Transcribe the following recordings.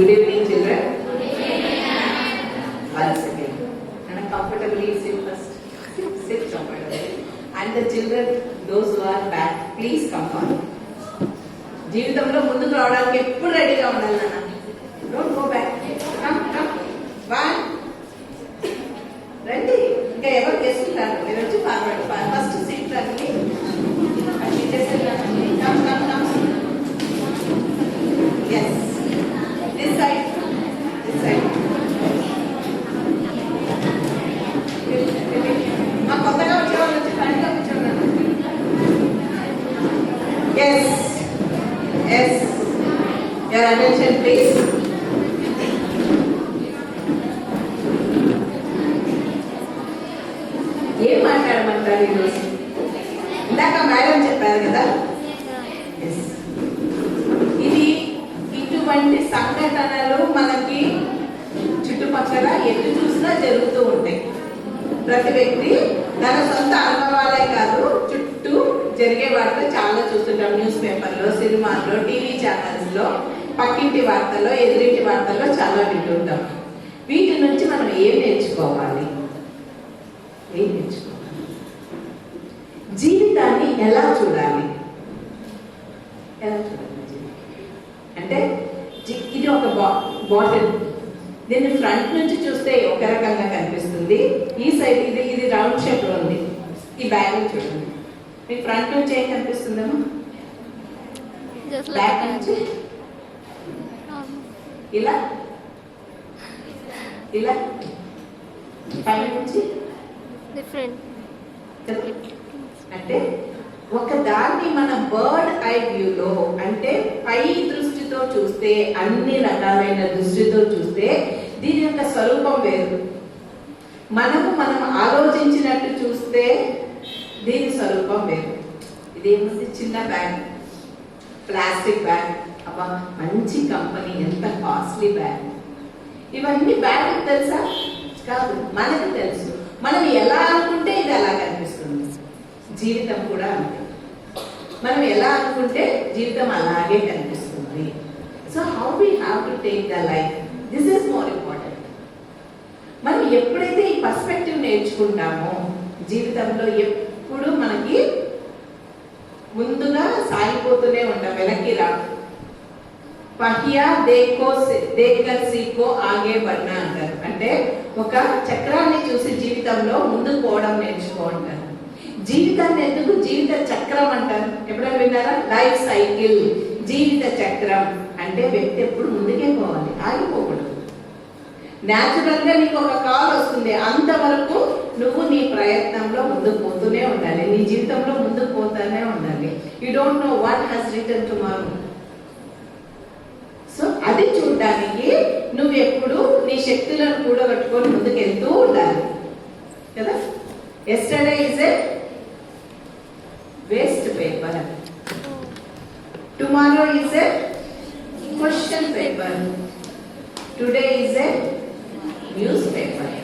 Good evening, children. Once again. And comfortably sit first. Sit comfortably. And the children, those who are back, please come forward. జీవితంలో ముందుకు రావడానికి ఎప్పుడు రెడీగా ఉండాలి నాన్న. Don't go back. Come come. One. రండి. ఇంకా ఎవరు చేసుకుంటారు? మీరు వచ్చి ఫార్వర్డ్. ఫస్ట్ సీట్ రండి. Come come come. Yes. This side. This side. మా కొత్తగా వచ్చే వాళ్ళు వచ్చి ఫ్రంట్గా కూర్చోండి. Yes. Yes. Your attention, please. ఏం మాట్లాడమంటారు ఈరోజు? ఇందాక మేడం చెప్పారు కదా. ఇది ఇటువంటి సంఘటనలు మనకి చుట్టుపక్కల ఎటు చూసినా జరుగుతూ ఉంటాయి. ప్రతి వ్యక్తి తన సొంత అనుభవాలే కాదు, చుట్టూ జరిగే వార్తలు చాలా చూస్తుంటాం. న్యూస్ పేపర్లో, సినిమాల్లో, టీవీ ఛానల్స్ లో, పక్కింటి వార్తల్లో, ఎదురింటి వార్తల్లో చాలా వింటుంటాం. వీటి నుంచి మనం ఏం నేర్చుకోవాలి? ఏం నేర్చుకోవాలి? జీవితాన్ని ఎలా చూడాలి? ఎలా చూడాలి అంటే ఇది ఒక బాటిల్. దీన్ని ఫ్రంట్ నుంచి చూస్తే ఒక రకంగా కనిపిస్తుంది. ఈ సైడ్ ఇది రౌండ్ షేప్ లో ఉంది. ఈ బ్యాగ్ చూడండి. మీకు ఫ్రంట్ నుంచి ఏం కనిపిస్తుందమ్మా? బ్యాక్ నుంచి ఇలా ఇలా, పై నుంచి డిఫరెంట్. అంటే ఒక దాన్ని మన బర్డ్ ఐ వ్యూలో, అంటే పై దృష్టితో చూస్తే, అన్ని రకాలైన దృష్టితో చూస్తే దీని యొక్క స్వరూపం వేరు. మనం ఆలోచించినట్టు చూస్తే దీని స్వరూపం వేరు. ఇదేముంది? చిన్న బ్యాగ్, ప్లాస్టిక్ బ్యాగ్. అబ్బా, మంచి కంపెనీ, ఎంత కాస్ట్లీ బ్యాగ్. ఇవన్నీ బ్యాగ్ తెలుసా? కాదు, మనకు తెలుసు. మనం ఎలా అనుకుంటే ఇది అలా కనిపిస్తుంది. జీవితం కూడా అంతే. మనం ఎలా అనుకుంటే జీవితం అలాగే కనిపిస్తుంది. So how we have to take the life, this is more important. మనం ఎప్పుడైతే ఈ పర్స్పెక్టివ్ నేర్చుకుంటామో జీవితంలో ఎప్పుడు మనకి ముందుగా సాగిపోతూనే ఉంటాం, వెనక్కి రా. పహియా దేకర్ సీకో ఆగే బన్నా అంటారు. అంటే ఒక చక్రాన్ని చూసి జీవితంలో ముందుకు పోవడం నేర్చుకో అంటారు. జీవితాన్ని ఎందుకు జీవిత చక్రం అంటారు? ఎప్పుడైనా విన్నారా? లైఫ్ సైకిల్, జీవిత చక్రం. అంటే వ్యక్తి ఎప్పుడు ముందుకే పోవాలి, ఆగిపోకూడదు. న్యాచురల్ గా నీకు ఒక కాల్ వస్తుంది, అంతవరకు నువ్వు నీ ప్రయత్నంలో ముందుకు పోతూనే ఉండాలి. నీ జీవితంలో ముందుకు పోతూనే ఉండాలి. You don't know what has return tomorrow. So అది చూడడానికి నువ్వు ఎప్పుడు నీ శక్తులను కూడగట్టుకొని ముందుకు వెళ్తూ ఉండాలి కదా. Yesterday is a waste paper, tomorrow is a question paper, today is a news paper.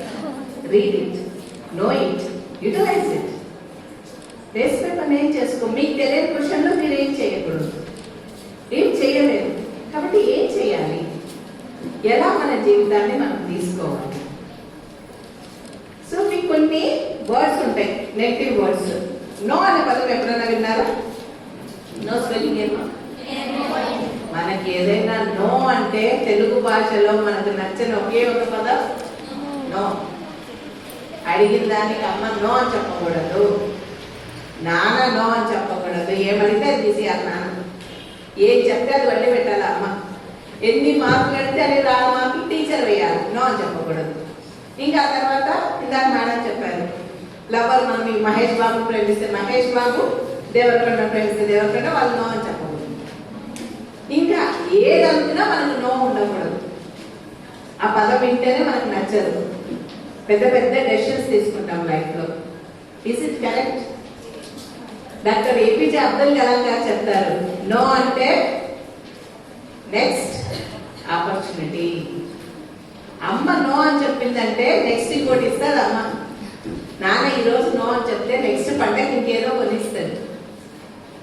Read it, know it, utilize it. Waste paper ఏం చేసుకో. మీకు తెలియని క్వశ్చన్లో మీరు ఏం చేయకూడదు, ఏం చేయలేదు. కాబట్టి ఏం చేయాలి? ఎలా మన జీవితాన్ని మనం తీసుకోవాలి? సో మీకు కొన్ని వర్డ్స్ ఉంటాయి, నెగిటివ్ వర్డ్స్. నో అనే పదం ఎప్పుడైనా విన్నారా? నో స్పెల్లింగ్ ఏమో. మనకి ఏదైనా నో అంటే తెలుగు భాషలో మనకు నచ్చని ఒకే ఒక పదం నో. అడిగిన దానికి అమ్మ నో అని చెప్పకూడదు, నాన్న నో అని చెప్పకూడదు. ఏమడితే అది తీసేయాలి నాన్న. ఏం చెప్తే అది వడ్డీ పెట్టాలి అమ్మ. ఎన్ని మార్కులు అడితే అది 4 మార్కులు టీచర్ వేయాలి. నో అని చెప్పకూడదు. ఇంకా తర్వాత ఇందాక మేడం చెప్పారు, లవర్ మనం మహేష్ బాబు ఫ్రెండ్ ఇస్తే మహేష్ బాబు, దేవరకొండ ఫ్రెండ్ ఇస్తే దేవరకొండ, వాళ్ళు నో అని చెప్పకూడదు. ఇంకా ఏదనుకున్నా మనకు నో ఉండకూడదు. ఆ పదం వింటేనే మనకు నచ్చదు. పెద్ద పెద్ద డెసిషన్స్ తీసుకుంటాం లైఫ్ లో. Is it correct? Doctor APJ Abdul Kalam గారు చెప్తారు, నో అంటే నెక్స్ట్ ఆపర్చునిటీ. అమ్మ నో అని చెప్పిందంటే నెక్స్ట్ ఇంకోటి ఇస్తుంది అమ్మ. నాన్న ఈరోజు నో అని చెప్తే నెక్స్ట్ పండగ ఇంకేదో కొనిస్తాడు.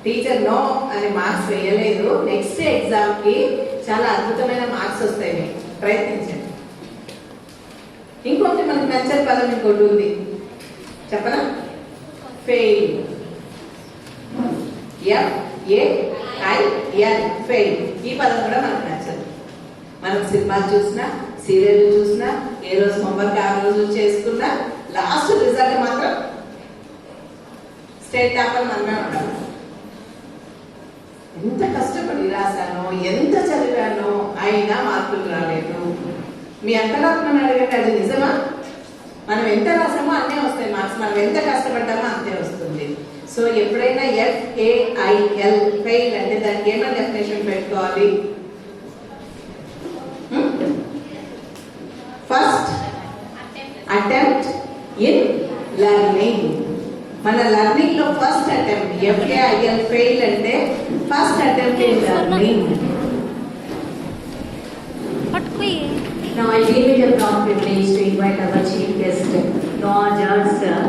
టీచర్ నో అని మార్క్స్ వేయలేదు, నెక్స్ట్ ఎగ్జామ్కి చాలా అద్భుతమైన మార్క్స్ వస్తాయి. మీకు ప్రయత్నించండి. ఇంకోటి మనకు నచ్చని పదం ఇంకోటి ఉంది, చెప్పనా? ఫెయిల్. FAIL, fail. ఈ పదం కూడా మనకు నచ్చదు. మనం సినిమాలు చూసినా, సీరియల్ చూసినా, ఏ రోజు హోంవర్క్ ఆ రోజు చేసుకున్నా, లాస్ట్ రిజల్ట్ మాత్రం స్టేట్ టాపర్ మనమే ఉండాలి. ఎంత కష్టపడి రాశానో, ఎంత చదివానో, అయినా మార్కులు రాలేదు. మీ అంతరాత్మని అడగండి, అది నిజమా? మనం ఎంత రాసామో అన్నీ వస్తాయి మార్క్స్, మనం ఎంత కష్టపడ్డామో అంతే వస్తుంది. సో ఎప్పుడైనా FAIL ఫెయిల్ అంటే దానికి ఏమైనా డెఫినేషన్ పెట్టుకోవాలి? First attempt in learning. మన లెర్నింగ్ లో ఫస్ట్ అటెంప్ట్. FAIL ఫెయిల్ అంటే first attempt in learning. Now I feel it a proud privilege to invite our chief guest, Noah George sir,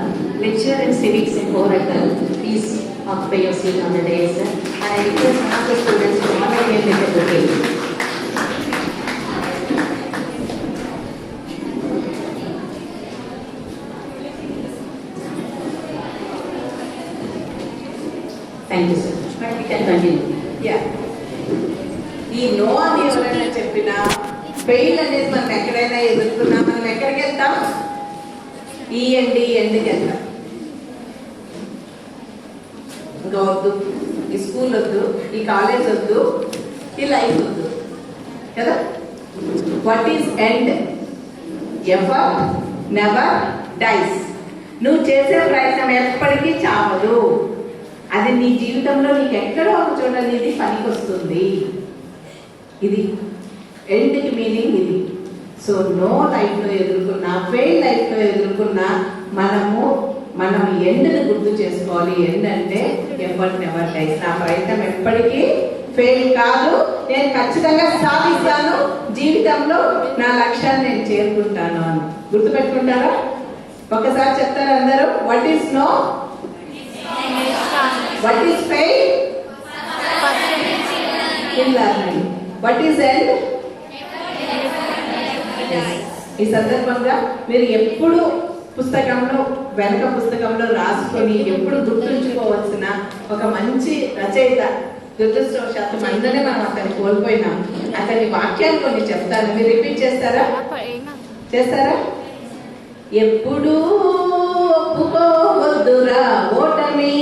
lecturer in civics in Oracle. Please occupy your seat on the dais, and I request one of the students to honor him with a bouquet. Thank you, sir. But we can continue. Yeah. ఈ no అని ఎవరైనా చెప్పినా, fail అనేది మనం ఎక్కడైనా ఎదుర్కొన్నా, మనం ఎక్కడికి వెళ్తాం? ఎండ్కి వెళ్తాం. ఇంకా వద్దు, ఈ స్కూల్ వద్దు, ఈ కాలేజ్ వద్దు, ఈ లైఫ్ వద్దు కదా. What is end? Effort never dies. నువ్వు చేసే ప్రయత్నం ఎప్పటికీ చావదు. అది నీ జీవితంలో నీకు ఎక్కడో ఒక చోట నీది పనికి వస్తుంది. ఇది ఎండ్కి మీనింగ్ ఇది. సో నో లైఫ్లో ఎదుర్కొన్నా, ఫెయిల్ లైఫ్లో ఎదుర్కొన్నా మనం ఎండ్ని గుర్తు చేసుకోవాలి. ఎండ్ అంటే ఎఫర్ట్ నెవర్ డైస్. నా ప్రయత్నం ఎప్పటికీ ఫెయిల్ కాదు, నేను ఖచ్చితంగా సాధిస్తాను, జీవితంలో నా లక్ష్యాన్ని నేను చేరుకుంటాను అని గుర్తుపెట్టుకుంటారా? ఒకసారి చెప్తారా అందరూ? What is no? What is fail? In learning. What is end? ఈ సందర్భంగా మీరు ఎప్పుడు పుస్తకంలో పుస్తకంలో రాసుకొని ఎప్పుడు గుర్తుంచుకోవాల్సిన ఒక మంచి రచయిత, దురదృష్టవశాత్తు అందరినీ మనం అతన్ని కోల్పోయినాం. అతని వాక్యాలు కొన్ని చెప్తాను, మీరు రిపీట్ చేస్తారా? ఎప్పుడు ఒప్పుకోవద్దురా ఓటమి,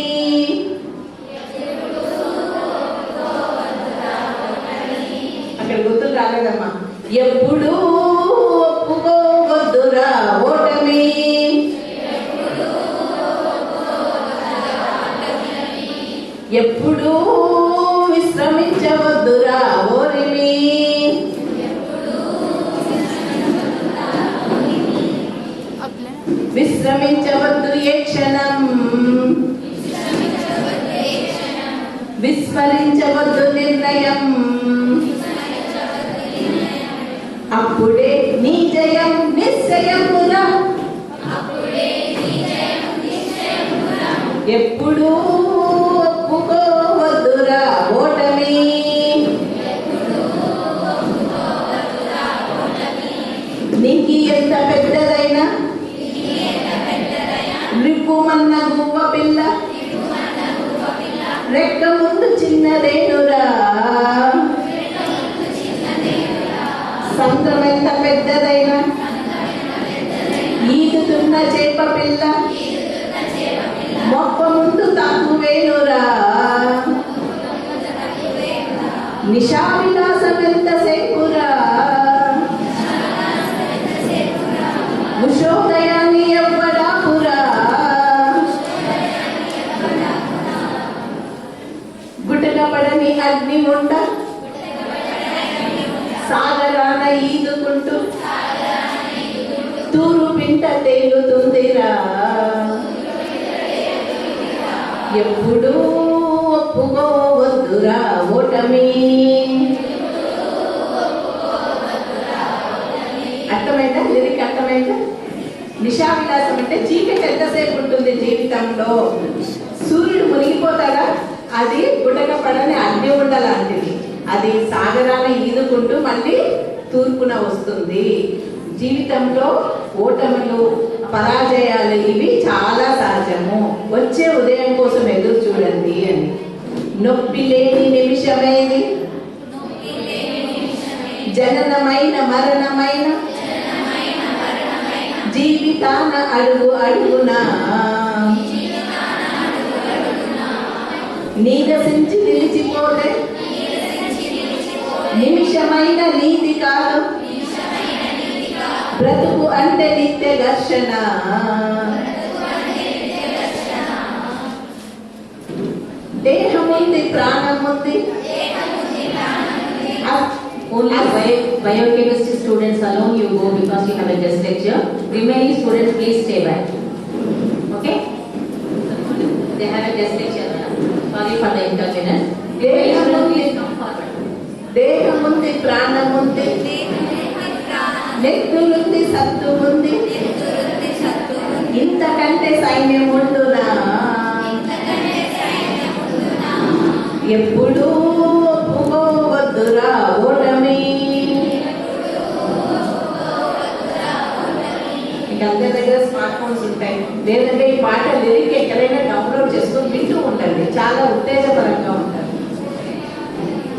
అక్కడ గుర్తులు రాలేదమ్మా. ఎప్పుడు ఒప్పుకోవద్దురా ఓటమి, ఎప్పుడు విశ్రమించవద్దురా ఓరిమి, విశ్రమించవద్దు ఏ క్షణం, విస్మరించవద్దు నిర్ణయం, అప్పుడే నీ జయం నిశ్చయమురా, ఎప్పుడు ఒప్పుకోవద్దురా ఓటమి, నీకి ఎంత పెద్దదైనా రిప్పుమన్న గువ్వ పిల్ల, రెక్క ముందు చిన్నదేనురా, సంద్రమెంత పెద్దదైనా ఈదుతున్న చేప పిల్ల, మొక్క ముందు తక్కువేనురా, నిశా విలాసం ఎంత సేపురా, ఉషోదయాన్ని ఎవ్వడాపురా, గుటకపడని అగ్ని ఉండ, సాగరాన ఈదుకుంటూ తూరు పింట తేలుతుందిరా, ఎప్పుడు ఒప్పుకోవద్దురా ఓటమి. అర్థమైందా? లిరిక్ అర్థమైందా? నిశా విలాసం అంటే చీకటి ఎంతసేపు ఉంటుంది జీవితంలో? సూర్యుడు మునిగిపోతాడా? అది గుటక పడని అగ్ని ఉండ లాంటిది. అది సాగరాన్ని ఈదుకుంటూ మళ్ళీ తూర్పున వస్తుంది. జీవితంలో ఓటములు, పరాజయాలు ఇవి చాలా సహజము. వచ్చే ఉదయం కోసం ఎదురు చూడండి అని. నొప్పి లేని నిమిషమేది, జననమైన మరణమైన జీవితాన అడుగు అడుగునా నీరసించి నిలిచిపోతే నిమిషమైన నీతి కాదు, బ్రతుకు అంటే నిత్య ఘర్షణ. దేహముంది, ప్రాణముంది. Only biochemistry students alone you go because you have a guest lecture. Remaining students please stay back. Okay? They have a guest lecture. Sorry for the inconvenience. Please come forward. దేహముంది, ప్రాణముంది, నెత్తులుంది, సత్తు ఉంది. ఇంతకంటే సైన్యం ఉండునా? ఎప్పుడూ ఒప్పుకోవద్దురా ఓటమి. మీకు అందరి దగ్గర స్మార్ట్ ఫోన్స్ ఉంటాయి, లేదంటే ఈ పాట లిరిక్ ఎక్కడైనా డౌన్లోడ్ చేసుకొని వింటూ ఉండండి. చాలా ఉత్తేజకరంగా ఉంటుంది.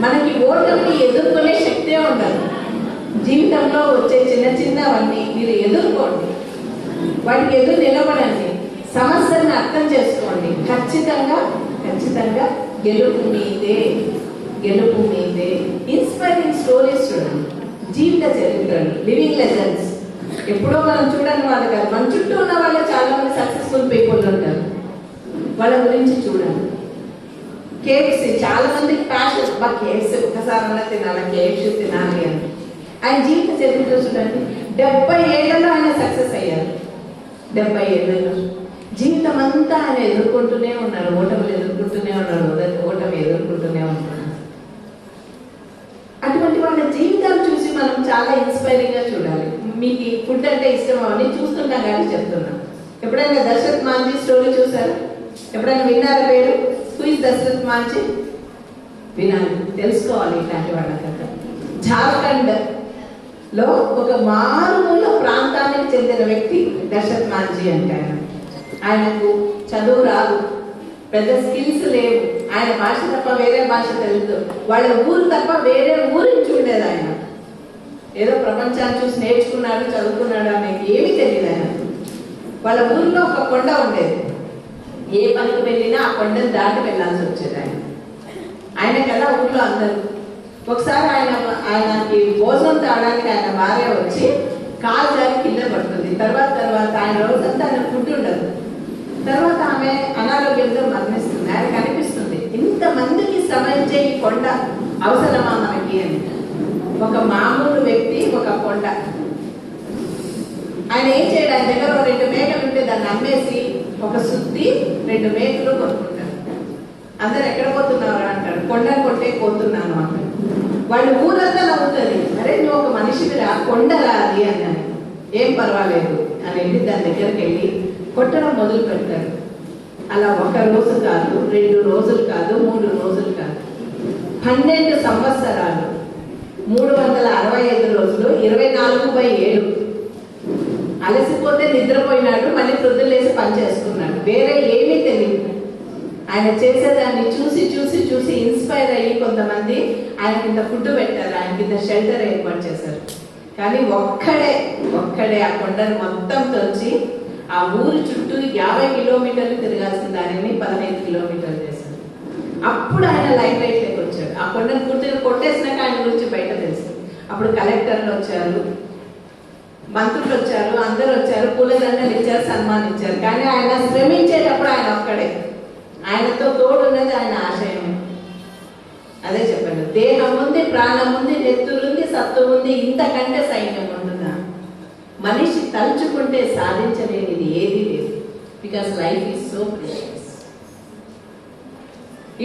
మనకి ఓటమి ఎదుర్కొనే శక్తే ఉండదు. జీవితంలో వచ్చే చిన్న చిన్నవన్నీ మీరు ఎదుర్కోండి, వాటికి ఎదురు నిలబడండి, సమస్యలను అర్థం చేసుకోండి. ఖచ్చితంగా ఖచ్చితంగా గెలుపు మీదే, గెలుపు మీదే. ఇన్స్పైరింగ్ స్టోరీస్ చూడండి, జీవిత చరిత్రలు, లివింగ్ లెజెండ్స్. ఎప్పుడో మనం చూడని వాళ్ళు కాదు, మన చుట్టూ ఉన్న వాళ్ళు చాలా మంది సక్సెస్ఫుల్ పీపుల్ ఉంటారు, వాళ్ళ గురించి చూడండి. కేఎఫ్సి చాలా మందికి ప్యాషన్, బా కేఎఫ్సి ఒకసారి తినాలి, కేఎఫ్సి తినాలి అని. ఆయన జీవిత చరిత్ర చూడండి, 70 ఏళ్లలో ఆయన సక్సెస్ అయ్యారు. 70 ఏళ్లలో జీవితం అంతా ఆయన ఎదుర్కొంటూనే ఉన్నారు, ఓటములు ఎదుర్కొంటూనే ఉన్నారు, ఓటమి ఎదుర్కొంటూనే ఉన్నారు. అటువంటి వాళ్ళ జీవితాలు చూసి మనం చాలా ఇన్స్పైరింగ్ గా చూడాలి. మీకు ఫుడ్ అంటే ఇష్టం అవన్నీ చూస్తుంటాం కానీ చెప్తున్నాం. ఎప్పుడైనా దశరథ్ మాంజీ స్టోరీ చూసారు? ఎప్పుడైనా విన్నారా పేరు? Who is Dashrath Manjhi? వినాలి, తెలుసుకోవాలి ఇట్లాంటి వాళ్ళ కథ. జార్ఖండ్ లో ఒక మారుమూల ప్రాంతానికి చెందిన వ్యక్తి దశరథ్ మాంజీ అంటే. ఆయనకు చదువు రాదు, పెద్ద స్కిల్స్ లేవు, ఆయన భాష తప్ప వేరే భాష తెలియదు, వాళ్ళ ఊరు తప్ప వేరే ఊరిని చూడలేదు. ఆయన ఏదో ప్రపంచాన్ని చూసి నేర్చుకున్నాడు, చదువుకున్నాడు అనేది ఏమీ తెలియదు ఆయన. వాళ్ళ ఊరిలో ఒక కొండ ఉండేది, ఏ పనికి వెళ్ళినా ఆ కొండను దాటి వెళ్ళాల్సి వచ్చేది ఆయన. ఆయన కదా ఊళ్ళో అందరూ. ఒకసారి ఆయనకి భోజనం తాగడానికి ఆయన భార్య వచ్చి కాలు జారి కింద పడుతుంది. తర్వాత ఆయన రోజంతా ఆయన ఫుడ్ ఉండదు. తర్వాత ఆమె అనారోగ్యంతో మరణిస్తుంది. ఆయన కనిపిస్తుంది, ఇంతమందికి శ్రమించే ఈ కొండ అవసరమా మనకి అని. ఒక మామూలు వ్యక్తి, ఒక కొండ. ఆయన ఏం చేయడు, ఆయన దగ్గర 2 మేకలు ఉంటే దాన్ని అమ్మేసి ఒక సుత్తి 2 మేకలు కొనుక్కుంటారు. అందరు ఎక్కడ పోతున్నారు అంటారు, కొండను కొట్టే పోతున్నాను అంటారు. వాళ్ళు ఊరంతా నవ్వుతుంది, అరే నువ్వు ఒక మనిషిని రా, కొండరా అది అన్నాను. ఏం పర్వాలేదు అని వెళ్ళి దాని దగ్గరికి వెళ్ళి కొట్టడం మొదలు పెడతాడు. అలా 1 రోజు కాదు, 2 రోజులు కాదు, 3 రోజులు కాదు, 12 సంవత్సరాలు, 365 రోజులు, 24/7. అలసిపోతే నిద్రపోయినాడు, మళ్ళీ పొద్దులేసి పని చేసుకున్నాడు. వేరే ఏమీ తెలియదు. ఆయన చేసేదాన్ని చూసి చూసి చూసి ఇన్స్పైర్ అయ్యి కొంతమంది ఆయన కింద ఫుడ్ పెట్టారు, ఆయన కింద షెల్టర్ ఏర్పాటు చేశారు. కానీ ఒక్కడే ఆ కొండను మొత్తం తోచి ఆ ఊరు చుట్టూ 50 కిలోమీటర్లు తిరగాల్సిన దానిని 15 కిలోమీటర్లు చేశారు. అప్పుడు ఆయన లైఫ్ లైట్లోకి వచ్చాడు. ఆ కొండను పూర్తిగా కొట్టేసినాక ఆయన గురించి బయట తెలుసు. అప్పుడు కలెక్టర్లు వచ్చారు, మంత్రులు వచ్చారు, అందరూ వచ్చారు, పూలదండలు ఇచ్చారు, సన్మానించారు. కానీ ఆయన శ్రమించేటప్పుడు ఆయన ఒక్కడే, ఆయనతో తోడున్నది ఆయన ఆశయం. అదే చెప్పాను, దేహం ఉంది, ప్రాణం ఉంది, నెత్తులుంది, సత్తు ఉంది, ఇంతకంటే సైన్యం ఉంటుందా? మనిషి తలుచుకుంటే సాధించలేనిది ఏదీ లేదు. Because life is so precious.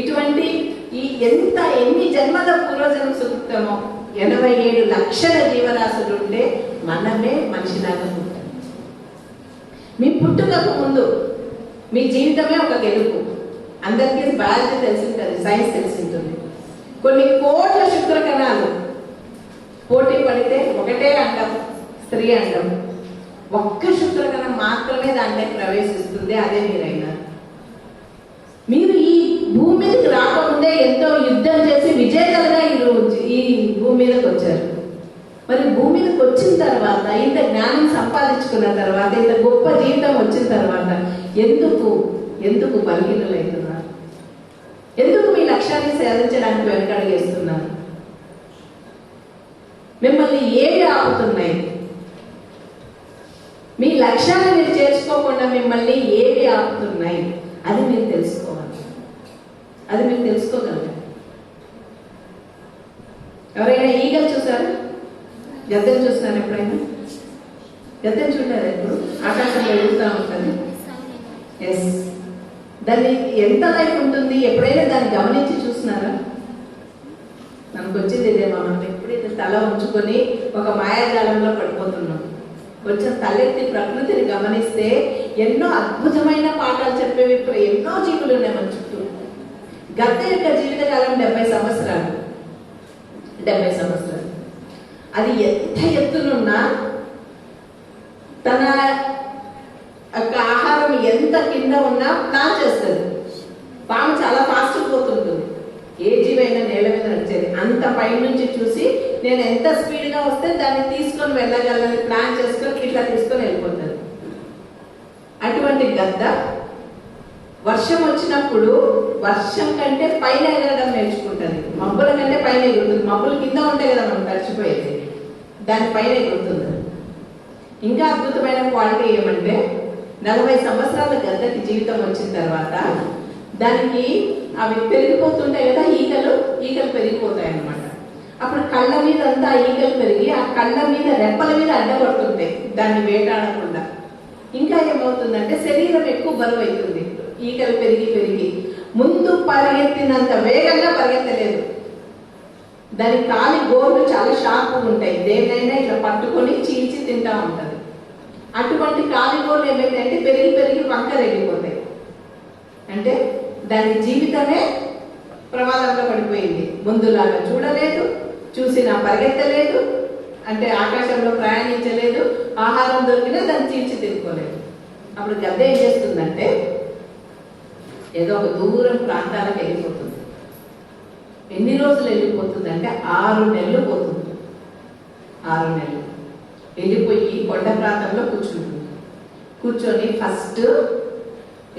ఇటువంటి ఎన్ని జన్మల పూర్వజన్మ సుకృతమో 87 లక్షల జీవరాశులు ఉంటే మనమే మనిషిలాగా పుట్టాం. మీ పుట్టుకకు ముందు మీ జీవితమే ఒక గెలుపు. అందరికీ బయాలజీ తెలిసి ఉంటుంది, సైన్స్ తెలిసి ఉంటుంది. కొన్ని కోట్ల శుక్రకణాలు పోటీ పడితే ఒకటే అండం, స్త్రీ అండం. ఒక్క శుక్రకణం మాత్రమే దాంట్లో ప్రవేశిస్తుంది, అదే మీరైనా. మీరు ఈ భూమి మీదకి రాకముందే ఎంతో యుద్ధం చేసి విజేతలుగా ఈ భూమి మీదకి వచ్చారు. మరి భూమి మీదకి వచ్చిన తర్వాత, ఇంత జ్ఞానం సంపాదించుకున్న తర్వాత, ఇంత గొప్ప జీవితం వచ్చిన తర్వాత ఎందుకు బలహీనులవుతున్నారు? ఎందుకు మీ లక్ష్యాన్ని సాధించడానికి వెనకడుగేస్తున్నారు? మిమ్మల్ని ఏవి ఆపుతున్నాయి? మీ లక్ష్యాన్ని మీరు చేర్చుకోకుండా మిమ్మల్ని ఏవి ఆపుతున్నాయి? అది మీరు తెలుసుకోవాలి. అది మీరు తెలుసుకోగలరు. ఎవరైనా ఈగలు చూసారా? గద్దెలు చూస్తున్నారు ఎప్పుడైనా? గద్దెలు చూడారు ఎప్పుడు? ఆకాశంలో ఎగురుతూ ఉంటుంది. ఎస్, దాన్ని ఎంత లైఫ్ ఉంటుంది? ఎప్పుడైనా దాన్ని గమనించి చూస్తున్నారా? మనకు వచ్చింది ఇదే, మనం ఎప్పుడైతే తల ఉంచుకొని ఒక మాయాజాలంలో పడిపోతున్నాం. కొంచెం తలెత్తి ప్రకృతిని గమనిస్తే ఎన్నో అద్భుతమైన పాఠాలు చెప్పేవి ఎన్నో జీవులు ఉన్నాయి మన చుట్టూ. గద్దె యొక్క జీవితకాలం 70 సంవత్సరాలు. 70 సంవత్సరాలు. అది ఎంత ఎత్తునున్నా తన యొక్క ఆహారం ఎంత కింద ఉన్నా ప్లాన్ చేస్తుంది. పాము చాలా ఫాస్ట్ పోతుంటుంది. ఏ జీవైనా నేల మీద నడిచేది. అంత పై నుంచి చూసి నేను ఎంత స్పీడ్గా వస్తే దాన్ని తీసుకొని వెళ్ళగలని ప్లాన్ చేసుకొని ఇట్లా తీసుకొని వెళ్ళిపోతుంది. అటువంటి గద్ద వర్షం వచ్చినప్పుడు వర్షం కంటే పైన ఎగరడం నేర్చుకుంటుంది. మబ్బుల కంటే పైన ఎగురుతుంది. మబ్బులు కింద ఉంటాయి కదా మనం తడిచిపోయేది, దాని పైన ఎగురుతుంది. ఇంకా అద్భుతమైన క్వాలిటీ ఏమంటే 40 సంవత్సరాల గద్దకి జీవితం వచ్చిన తర్వాత దానికి అవి పెరిగిపోతుంటాయి కదా, ఈగలు పెరిగిపోతాయి అన్నమాట. అప్పుడు కళ్ళ మీద అంతా ఈగలు పెరిగి ఆ కళ్ళ మీద రెప్పల మీద అడ్డపడుతుంటాయి దాన్ని వేటాడకుండా. ఇంకా ఏమవుతుందంటే శరీరం ఎక్కువ బరువు అవుతుంది. ఈగలు పెరిగి ముందు పరిగెత్తినంత వేగంగా పరిగెత్తలేదు. దాని కాలి గోర్లు చాలా షార్ప్గా ఉంటాయి. దేన్నైనా ఇట్లా పట్టుకొని చీల్చి తింటా ఉంటుంది. అటువంటి కాలి గోర్లు ఏమైతాయంటే పెరిగి వంకర వెళ్ళిపోతాయి. అంటే దాని జీవితమే ప్రమాదంలో పడిపోయింది. ముందులాగా చూడలేదు, చూసినా పరిగెత్తలేదు, అంటే ఆకాశంలో ప్రయాణించలేదు, ఆహారం దొరికినా దాన్ని చీల్చి తినుకోలేదు. అప్పుడు గద్ద ఏం చేస్తుందంటే ఏదో ఒక దూరం ప్రాంతాలకు వెళ్ళిపోతుంది. ఎన్ని రోజులు వెళ్ళిపోతుంది అంటే 6 నెలలు పోతుంది. 6 నెలలు వెళ్ళిపోయి కొండ ప్రాంతంలో కూర్చొని ఫస్ట్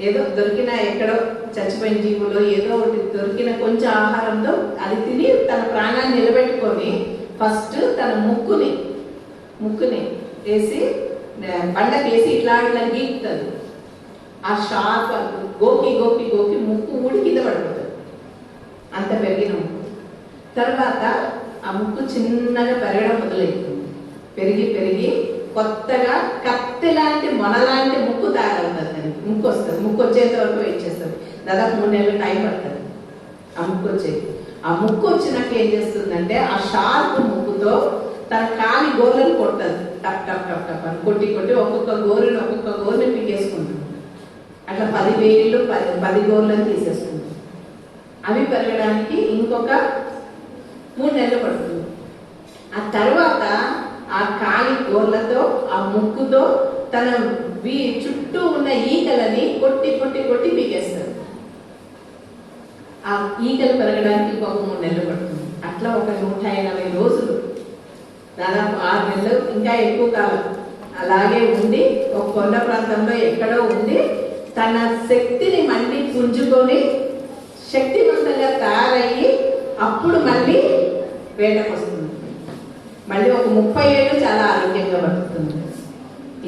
ఏదో దొరికిన ఎక్కడో చచ్చిపోయిన జీవులు ఏదో ఒకటి దొరికిన కొంచెం ఆహారంతో అది తిని తన ప్రాణాన్ని నిలబెట్టుకొని ఫస్ట్ తన ముక్కుని వేసి బండకేసి ఇట్లా గీకుతుంది. ఆ షార్ప్ గోకి ముక్కు ఊడి కింద పడిపోతుంది. అంత పెరిగిన ముక్కు. తర్వాత ఆ ముక్కు చిన్నగా పెరగడం మొదలవుతుంది. పెరిగి కొత్తగా కత్తి లాంటి మొనలాంటి ముక్కు తయారవుతుంది. ముక్కు వస్తుంది. ముక్కు వచ్చేంత వరకు వెయిట్ చేస్తుంది. దాదాపు 3 నెలలు టైం పడుతుంది ఆ ముక్కు వచ్చేది. ఆ ముక్కు వచ్చినాక ఏం చేస్తుందంటే ఆ షార్ప్ ముక్కుతో తన కాలి గోర్లను కొట్టదు. టప్ అని కొట్టి ఒక్కొక్క గోరుని పీకేసుకుంటుంది. అట్లా 10 గోర్లను తీసేస్తుంది. అవి పెరగడానికి ఇంకొక 3 నెలలు పడుతుంది. ఆ తర్వాత ఆ కాలి గోర్లతో ఆ ముక్కుతో తన చుట్టూ ఉన్న ఈగలని కొట్టి పీకేస్తారు. ఆ ఈగలు పెరగడానికి ఇంకొక 3 నెలలు పడుతుంది. అట్లా ఒక 180 రోజులు, దాదాపు 6 నెలలు, ఇంకా ఎక్కువ కాలం అలాగే ఉండి ఒక కొండ ప్రాంతంలో ఎక్కడో ఉండి తన శక్తిని మళ్ళీ పుంజుకొని శక్తివంతంగా తయారయ్యి అప్పుడు మళ్ళీ వేటకు వస్తుంది. మళ్ళీ ఒక 30 ఏళ్ళు చాలా ఆరోగ్యంగా బతుకుతుంది.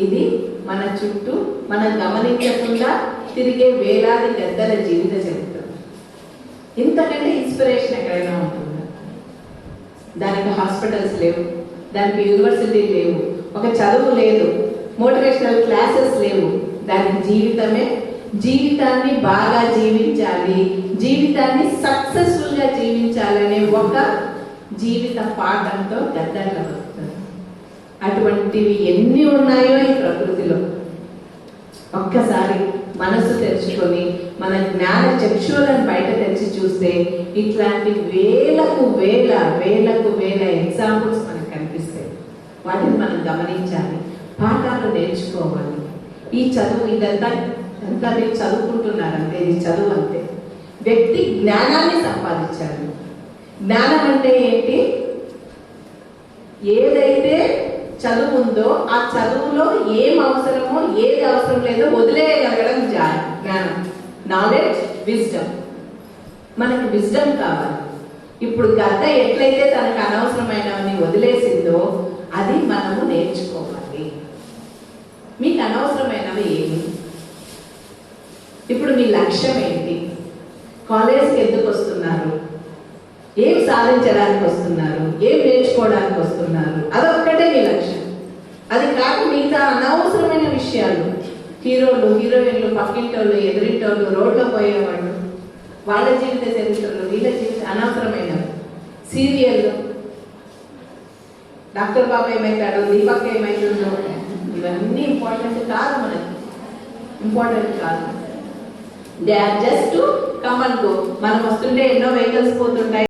ఇది మన చుట్టూ మనం గమనించకుండా తిరిగే వేలాది గద్దల జీవిత చరిత్ర. ఇంతకంటే ఇన్స్పిరేషన్ ఎక్కడైనా ఉంటుందా? దానికి హాస్పిటల్స్ లేవు, దానికి యూనివర్సిటీ లేవు, ఒక చదువు లేదు, మోటివేషనల్ క్లాసెస్ లేవు. దాని జీవితాన్ని బాగా జీవించాలి, జీవితాన్ని సక్సెస్ఫుల్ గా జీవించాలనే ఒక జీవిత పాఠంతో గద్దర్ల బతుకుతుంది. అటువంటివి ఎన్ని ఉన్నాయో ఈ ప్రకృతిలో. ఒక్కసారి మనసు తెరుచుకొని మన జ్ఞాన చక్షువులను బయట తెరిచి చూస్తే ఇట్లాంటి వేలకు వేల ఎగ్జాంపుల్స్ మనకు కనిపిస్తాయి. వాటిని మనం గమనించాలి, పాఠాలు నేర్చుకోవాలి. ఈ చదువు ఇదంతా మీరు చదువుకుంటున్నారు అంతే, ఇది చదువు అంతే. వ్యక్తి జ్ఞానాన్ని సంపాదించాలి. జ్ఞానం అంటే ఏంటి? ఏదైతే చదువు ఉందో ఆ చదువులో ఏం అవసరమో ఏది అవసరం లేదో వదిలేయగలగడం జ్ఞానం. Knowledge, wisdom. మనకి విజ్డమ్ కావాలి. ఇప్పుడు గద్ద ఎట్లయితే తనకు అనవసరమైనవన్నీ వదిలేసిందో అది మనము నేర్చుకోవాలి. మీకు అనవసరమైనవి ఏమి? ఇప్పుడు మీ లక్ష్యం ఏంటి? కాలేజ్కి ఎందుకు వస్తున్నారు? ఏం సాధించడానికి వస్తున్నారు? ఏం నేర్చుకోవడానికి వస్తున్నారు? అదొక్కటే మీ లక్ష్యం. అది కాక మిగతా అనవసరమైన విషయాలు, హీరోలు, హీరోయిన్లు, పక్కింటోళ్ళు, ఎదురింటోళ్ళు, రోడ్లో పోయేవాళ్ళు, వాళ్ళ జీవిత చరిత్రలు, వీళ్ళ జీవిత అనవసరమైనవి, సీరియళ్ళు, డాక్టర్ బాబు ఏమవుతాడు, దీపక్ ఏమవుతుందో, ఇవన్నీ ఇంపార్టెంట్ కాదు. మనకి ఇంపార్టెంట్ కాదు. They are just to come and go. మనం వస్తుంటే ఎన్నో వెహికల్స్ పోతుంటాయి.